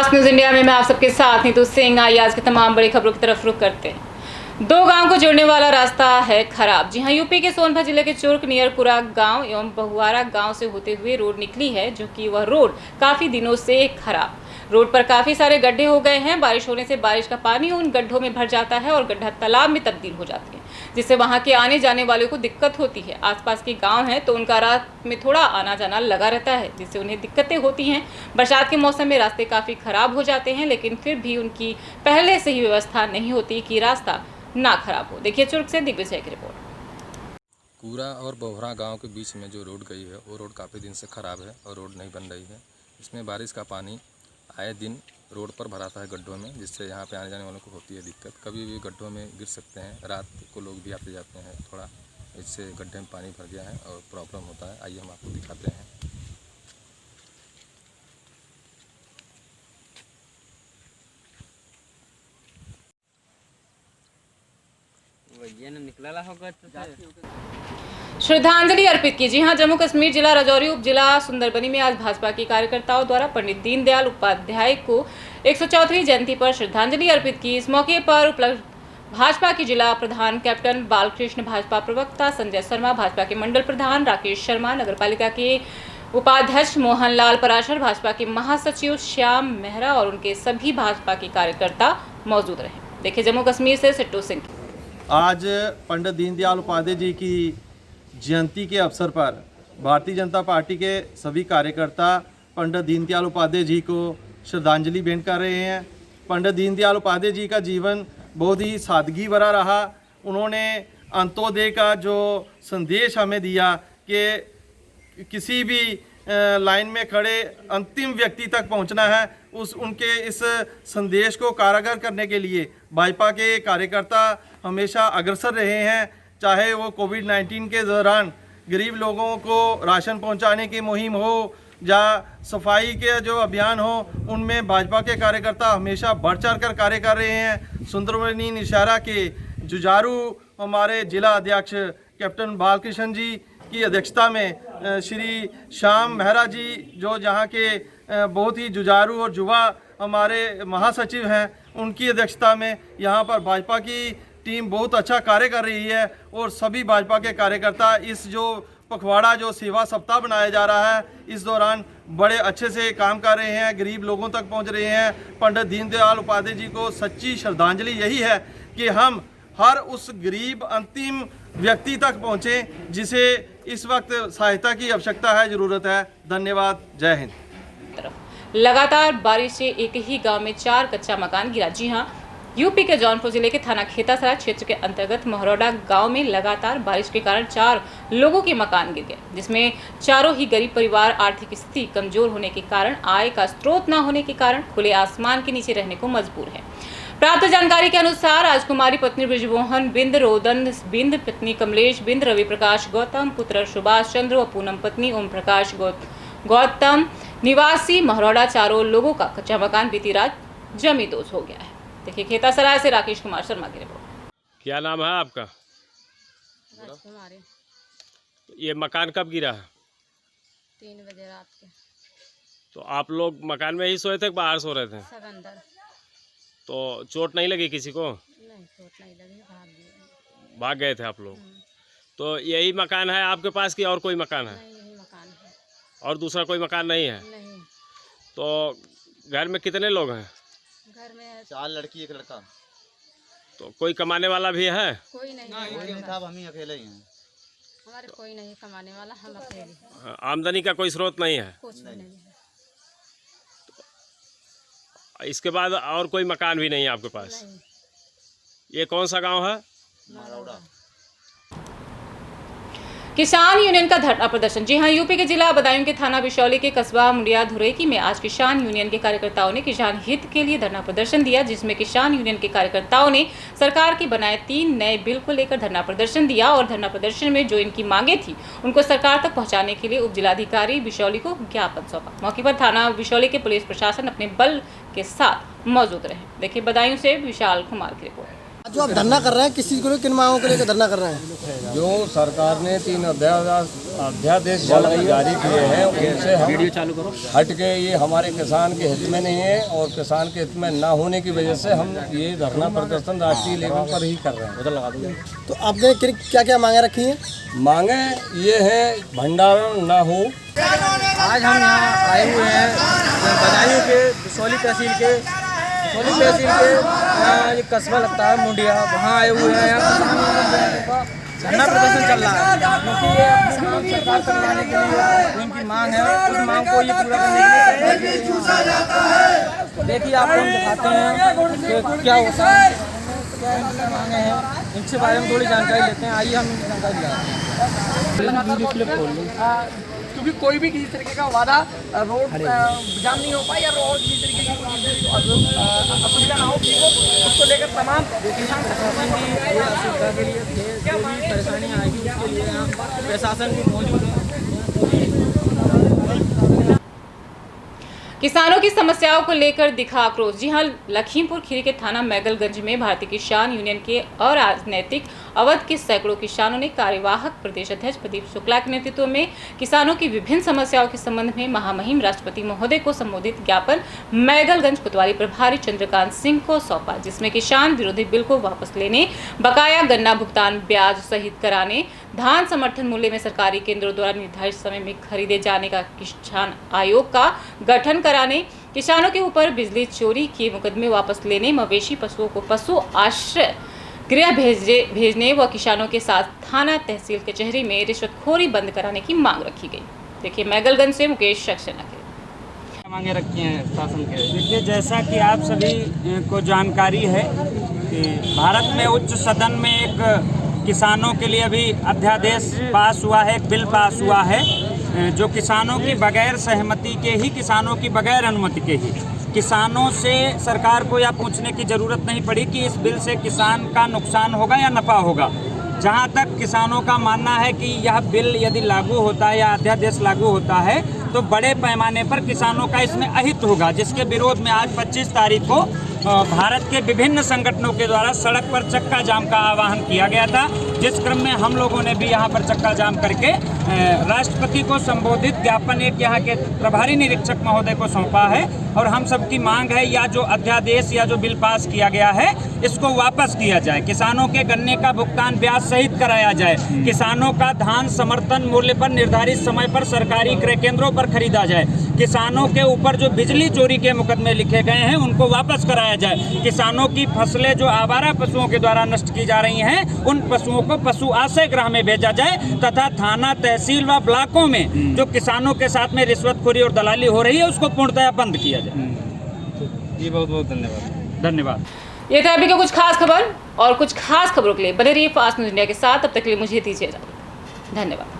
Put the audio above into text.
Fast news India में मैं आप सबके साथ नीतू सिंह। आइए आज की तमाम बड़ी खबरों की तरफ रुख करते हैं। 2 गांव को जोड़ने वाला रास्ता है खराब। जी हां, यूपी के सोनभद्र जिले के चुर्क नियरपुरा गांव एवं बहुआरा गांव से होते हुए रोड निकली है, जो कि वह रोड काफी दिनों से खराब। रोड पर काफी सारे गड्ढे हो गए हैं। बारिश होने से बारिश का पानी उन गड्ढों में भर जाता है और गड्ढा तालाब में तब्दील हो जाती है, जिससे वहां के आने जाने वालों को दिक्कत होती है। आसपास के गांव हैं तो उनका रात में थोड़ा आना जाना लगा रहता है, जिससे उन्हें दिक्कतें होती हैं। बरसात के मौसम में रास्ते काफ़ी ख़राब हो जाते हैं, लेकिन फिर भी उनकी पहले से ही व्यवस्था नहीं होती कि रास्ता ना खराब हो। देखिए चुर्क से दिग्विजय की रिपोर्ट। कूरा और बोहरा गांव के बीच में जो रोड गई है वो रोड काफ़ी दिन से ख़राब है और रोड नहीं बन रही है। इसमें बारिश का पानी आए दिन रोड पर भराता है गड्ढों में, जिससे यहाँ पे आने जाने वालों को होती है दिक्कत। कभी भी गड्ढों में गिर सकते हैं, रात को लोग भी आते जाते हैं, थोड़ा इससे गड्ढे में पानी भर गया है और प्रॉब्लम होता है। आइए हम आपको दिखाते हैं। श्रद्धांजलि अर्पित की। जी हां, जम्मू कश्मीर जिला राजौरी उप जिला सुंदरबनी में आज भाजपा के कार्यकर्ताओं द्वारा पंडित दीनदयाल उपाध्याय को 104वीं जयंती पर श्रद्धांजलि अर्पित की। इस मौके पर उपलब्ध भाजपा के जिला प्रधान कैप्टन बालकृष्ण, भाजपा प्रवक्ता संजय शर्मा, भाजपा के मंडल प्रधान राकेश शर्मा, नगरपालिका के उपाध्यक्ष मोहनलाल पराशर, भाजपा के महासचिव श्याम मेहरा और उनके सभी भाजपा के कार्यकर्ता मौजूद रहे। देखिए जम्मू कश्मीर से सिट्टू सिंह। आज पंडित दीनदयाल उपाध्याय जी की जयंती के अवसर पर भारतीय जनता पार्टी के सभी कार्यकर्ता पंडित दीनदयाल उपाध्याय जी को श्रद्धांजलि भेंट कर रहे हैं। पंडित दीनदयाल उपाध्याय जी का जीवन बहुत ही सादगी भरा रहा। उन्होंने अंत्योदय का जो संदेश हमें दिया कि किसी भी लाइन में खड़े अंतिम व्यक्ति तक पहुंचना है, उनके इस संदेश को कारागर करने के लिए भाजपा के कार्यकर्ता हमेशा अग्रसर रहे हैं। चाहे वो कोविड-19 के दौरान गरीब लोगों को राशन पहुंचाने की मुहिम हो या सफाई के जो अभियान हो, उनमें भाजपा के कार्यकर्ता हमेशा बढ़ चढ़ कर कार्य कर रहे हैं। सुंदरबनी निशारा के जुझारू हमारे जिला अध्यक्ष कैप्टन बालकृष्ण जी की अध्यक्षता में श्री श्याम मेहरा जी, जो जहाँ के बहुत ही जुझारू और युवा हमारे महासचिव हैं, उनकी अध्यक्षता में यहाँ पर भाजपा की टीम बहुत अच्छा कार्य कर रही है। और सभी भाजपा के कार्यकर्ता इस जो पखवाड़ा जो सेवा सप्ताह बनाया जा रहा है, इस दौरान बड़े अच्छे से काम कर रहे हैं, गरीब लोगों तक पहुंच रहे हैं। पंडित दीनदयाल उपाध्याय जी को सच्ची श्रद्धांजलि यही है कि हम हर उस गरीब अंतिम व्यक्ति तक पहुँचें जिसे इस वक्त सहायता की आवश्यकता है, ज़रूरत है। धन्यवाद। जय हिंद। लगातार बारिश से एक ही गांव में 4 कच्चा मकान गिरा। जी हां, यूपी के जौनपुर जिले के थाना खेतासराय क्षेत्र के अंतर्गत महरौडा गांव में लगातार बारिश के कारण 4 लोगों के मकान गिर गए, जिसमें चारों ही गरीब परिवार आर्थिक स्थिति कमजोर होने के कारण, आय का स्रोत न होने के कारण खुले आसमान के नीचे रहने को मजबूर है। प्राप्त जानकारी के अनुसार राजकुमारी पत्नी ब्रिजमोहन बिंद, रोदन बिंद पत्नी कमलेश बिंद, रवि प्रकाश गौतम पुत्र सुभाष चंद्र व पूनम पत्नी ओम प्रकाश गौतम निवासी महरौडा, चारों लोगों का कच्चा मकान बीती रात जमींदोज हो गया है। देखिए खेतासराय से राकेश कुमार शर्मा की रिपोर्ट। क्या नाम है आपका? राजकुमारी। ये मकान कब गिरा है? 3 बजे रात के। तो आप लोग मकान में ही सोए थे, बाहर सो रहे थे? सब अंदर। तो चोट नहीं लगी किसी को? नहीं, चोट नहीं लगी, भाग गए थे आप लोग। तो यही मकान है आपके पास कि और कोई मकान है? नहीं, यही मकान है। और दूसरा कोई मकान नहीं है? नहीं। तो घर में कितने लोग हैं? घर में 4 लड़की 1 लड़का। तो कोई कमाने वाला भी है? कोई नहीं, साहब हम ही अकेले ही हैं। हमारे कोई नहीं कमाने वाला, हम अकेले हैं। आमदनी का कोई स्रोत नहीं है? कुछ भी नहीं है। इसके बाद और कोई मकान भी नहीं है आपके पास? नहीं। ये कौन सा गांव है? महरौडा। किसान यूनियन का धरना प्रदर्शन। जी हां, यूपी के जिला बदायूं के थाना बिशौली के कस्बा मुंडिया धुरेकी में आज किसान यूनियन के कार्यकर्ताओं ने किसान हित के लिए धरना प्रदर्शन दिया, जिसमें किसान यूनियन के कार्यकर्ताओं ने सरकार के बनाए 3 नए बिल को लेकर धरना प्रदर्शन दिया और धरना प्रदर्शन में जो इनकी मांगे थी उनको सरकार तक पहुंचाने के लिए उप जिलाधिकारी बिशौली को ज्ञापन सौंपा। मौके पर थाना बिशौली के पुलिस प्रशासन अपने बल के साथ मौजूद रहे। देखिए बदायूं से विशाल कुमार की रिपोर्ट। जो आप धरना कर रहे हैं, किस चीज़ को, किन मांगों को लेकर धरना कर रहे हैं? जो सरकार ने 3 अध्यादेश जारी किए हैं उनसे हम हट के, ये हमारे किसान के हित में नहीं है और किसान के हित में ना होने की वजह से हम ये धरना प्रदर्शन राष्ट्रीय लेवल पर ही कर रहे हैं। तो आपने क्या क्या मांगे रखी हैं? मांगे ये है भंडारण ना हो। आज हम यहाँ आए हुए हैं बदायूं के बिसौली तहसील के यहाँ ये कस्बा लगता है मुंडिया, वहाँ आए हुए हैं। यहाँ धरना प्रदर्शन चल रहा है क्योंकि ये अपनी मांग सरकार तक लाने के लिए इनकी मांग है, उस मांग को ये पूरा करने के लिए देखिए आपको हम दिखाते हैं कि क्या होता है, क्या इनकी मांगे हैं, इनसे बारे में थोड़ी जानकारी लेते हैं। आइए हम इनकी जानकारी लेते हैं। क्योंकि कोई भी किसी तरीके का वादा रोड जाम नहीं हो पाए या रोड किसी तरीके की असुविधा ना हो, उसको लेकर तमाम किसान प्रशासन की असुविधा के लिए जो भी परेशानियाँ आएगी उसके लिए यहाँ प्रशासन भी मौजूद है। किसानों की समस्याओं को लेकर दिखा आक्रोश। जी हां, लखीमपुर खीरी के थाना मैगलगंज में भारतीय किसान यूनियन के अराजनैतिक अवध के सैकड़ों किसानों ने कार्यवाहक प्रदेश अध्यक्ष प्रदीप शुक्ला के नेतृत्व में किसानों की विभिन्न समस्याओं के संबंध में महामहिम राष्ट्रपति महोदय को संबोधित ज्ञापन मैगलगंज कोतवाली प्रभारी चंद्रकांत सिंह को सौंपा, जिसमें किसान विरोधी बिल को वापस लेने, बकाया गन्ना भुगतान ब्याज सहित कराने, धान समर्थन मूल्य में सरकारी केंद्रों द्वारा निर्धारित समय में खरीदे जाने का किसान आयोग का गठन कराने, किसानों के ऊपर बिजली चोरी के मुकदमे वापस लेने, मवेशी पशुओं को पशु आश्रय गृह भेजने व किसानों के साथ थाना तहसील कचहरी में रिश्वतखोरी बंद कराने की मांग रखी गई। देखिए मैगलगंज से मुकेश सक्सेना के मांगे रखी हैं शासन के। देखिए जैसा कि आप सभी को जानकारी है कि भारत में उच्च सदन में एक किसानों के लिए अभी अध्यादेश पास हुआ है, एक बिल पास हुआ है जो किसानों की बगैर सहमति के ही, किसानों की बगैर अनुमति के ही, किसानों से सरकार को यह पूछने की ज़रूरत नहीं पड़ी कि इस बिल से किसान का नुकसान होगा या नफ़ा होगा। जहां तक किसानों का मानना है कि यह बिल यदि लागू होता है या अध्यादेश लागू होता है तो बड़े पैमाने पर किसानों का इसमें अहित होगा, जिसके विरोध में आज 25 तारीख को भारत के विभिन्न संगठनों के द्वारा सड़क पर चक्का जाम का आह्वान किया गया था, जिस क्रम में हम लोगों ने भी यहाँ पर चक्का जाम करके राष्ट्रपति को संबोधित ज्ञापन एक यहाँ के प्रभारी निरीक्षक महोदय को सौंपा है। और हम सबकी मांग है या जो अध्यादेश या जो बिल पास किया गया है इसको वापस किया जाए, किसानों के गन्ने का भुगतान ब्याज सहित कराया जाए, किसानों का धान समर्थन मूल्य पर निर्धारित समय पर सरकारी क्रय केंद्रों पर खरीदा जाए, किसानों के ऊपर जो बिजली चोरी के मुकदमे लिखे गए हैं उनको वापस कराया जाए, किसानों की फसलें जो आवारा पशुओं के द्वारा नष्ट की जा रही हैं उन पशुओं को पशु आश्रय गृह में भेजा जाए, तथा थाना तहसील व ब्लॉकों में जो किसानों के साथ में रिश्वतखोरी और दलाली हो रही है उसको पूर्णतः बंद किया जाए। जी बहुत बहुत धन्यवाद। ये था अभी का कुछ खास खबर, और कुछ खास खबरों के लिए बने रहिए फास्ट न्यूज इंडिया के साथ। तब तक के लिए मुझे दीजिए इजाजत। धन्यवाद।